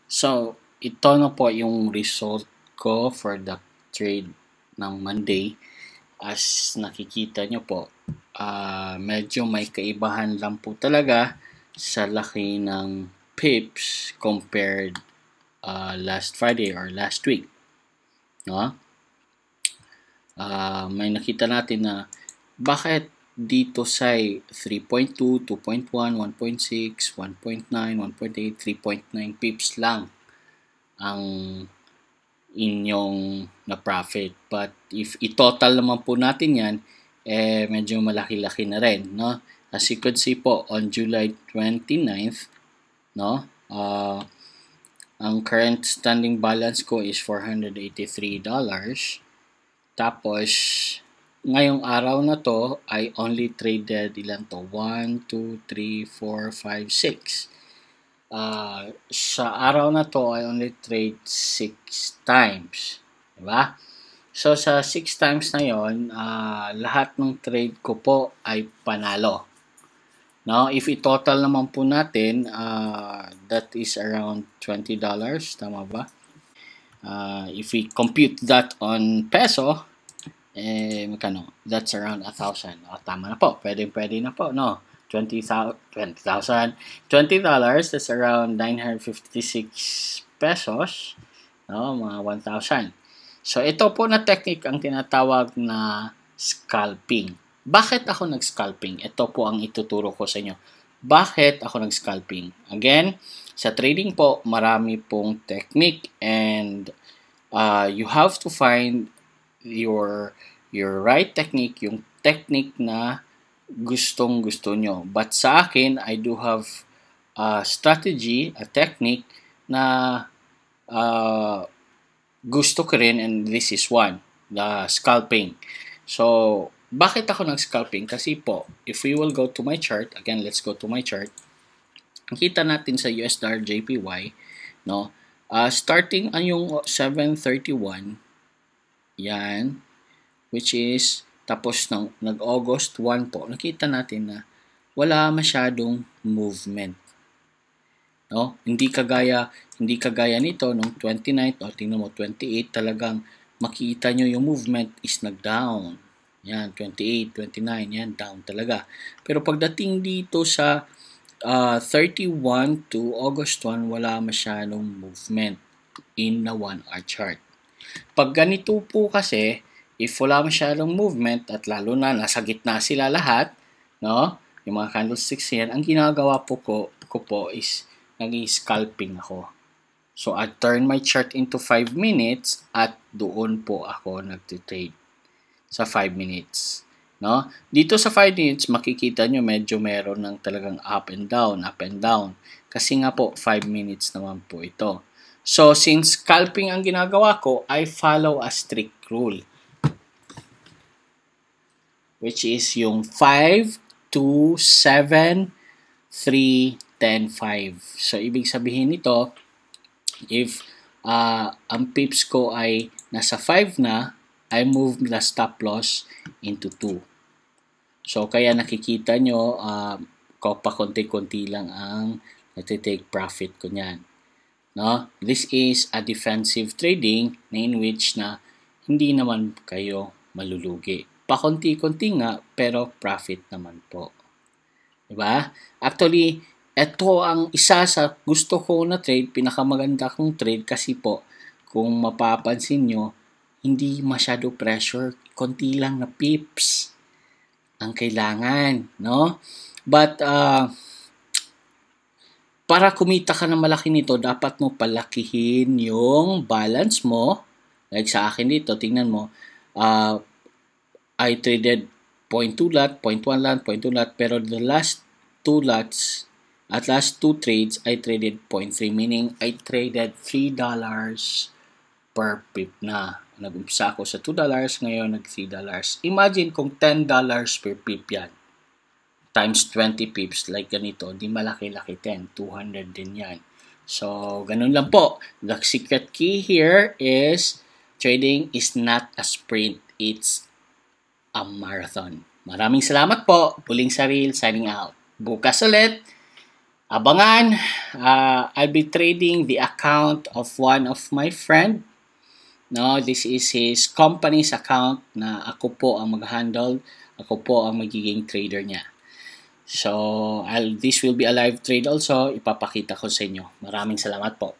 So, ito na po yung result ko for the trade ng Monday. As nakikita nyo po, medyo may kaibahan lang po talaga sa laki ng pips compared last Friday or last week. No? May nakita natin na bakit dito sa 3.2, 2.1, 1.6, 1.9, 1.8, 3.9 pips lang ang inyong na profit. But if i-total naman po natin yan, medyo malaki-laki na rin, no? As you could see po, on July 29th, no? Ang current standing balance ko is $483. Tapos, ngayong araw na to, I only traded ilan to? 1, 2, 3, 4, 5, 6. Sa araw na to, I only trade 6 times. Diba? So, sa 6 times na yon, lahat ng trade ko po ay panalo. Now, if i-total naman po natin, that is around $20. Tama ba? If we compute that on peso, magkano? That's around 1,000. Tama na po. Pwede na po, no? $20, that's around 956 pesos, no? Mga 1,000. So, ito po na technique ang tinatawag na scalping. Bakit ako nag-scalping? Ito po ang ituturo ko sa inyo. Bakit ako nag-scalping? Again, sa trading po, marami pong technique and you have to find your right technique, yung technique na gustong-gusto nyo. But sa akin, I do have a strategy, a technique na gusto ko rin, and this is one, the scalping. So, bakit ako nag-scalping? Kasi po, if we will go to my chart, again, let's go to my chart, nakita natin sa US dollar JPY, no? Starting ang yung 731, yan, which is, tapos nag-August 1 po, nakita natin na wala masyadong movement. No? Hindi kagaya nito nung 29th o tingnan mo 28, talagang makita nyo yung movement is nag-down. Yan, 28, 29, yan, down talaga. Pero pagdating dito sa 31 to August 1, wala masyadong movement in na 1-hour chart. Pag ganito po kasi, if wala masyadong movement at lalo na nasa gitna sila lahat, no? Yung mga candlesticks yan, ang ginagawa po ko po is nag-scalping ako. So, I turn my chart into 5 minutes at doon po ako nag-trade sa 5 minutes. No? Dito sa 5 minutes, makikita nyo medyo meron ng talagang up and down. Kasi nga po, 5 minutes naman po ito. So, since scalping ang ginagawa ko, I follow a strict rule. Which is yung 5, 2, 7, 3, 10, 5. So, ibig sabihin nito, if ang pips ko ay nasa 5 na, I move the stop loss into 2. So, kaya nakikita nyo, pakonti-konti lang ang nati-take profit ko niyan. No? This is a defensive trading na in which na hindi naman kayo malulugi. Pakonti-konti nga, pero profit naman po. Diba? Actually, ito ang isa sa gusto ko na trade, pinakamaganda kong trade kasi po, kung mapapansin nyo, hindi masyado pressure, konti lang na pips ang kailangan, no? But, para kumita ka ng malaki nito, dapat mo palakihin yung balance mo. Like sa akin dito, tingnan mo, I traded 0.2 lot, 0.1 lot, 0.2 lot, pero the last 2 lots, at last 2 trades, I traded 0.3, meaning I traded $3 per pip na. Nag-umpisa ako sa $2, ngayon nag-$3. Imagine kung $10 per pip yan. Times 20 pips, like ganito, di malaki-laki 10, 200 din yan. So, ganun lang po. The secret key here is trading is not a sprint, it's a marathon. Maraming salamat po. Huling Saril, signing out. Bukas ulit. Abangan, I'll be trading the account of one of my friend. No, this is his company's account na ako po ang mag-handle, ako po ang magiging trader niya. So, this will be a live trade also, ipapakita ko sa inyo. Maraming salamat po.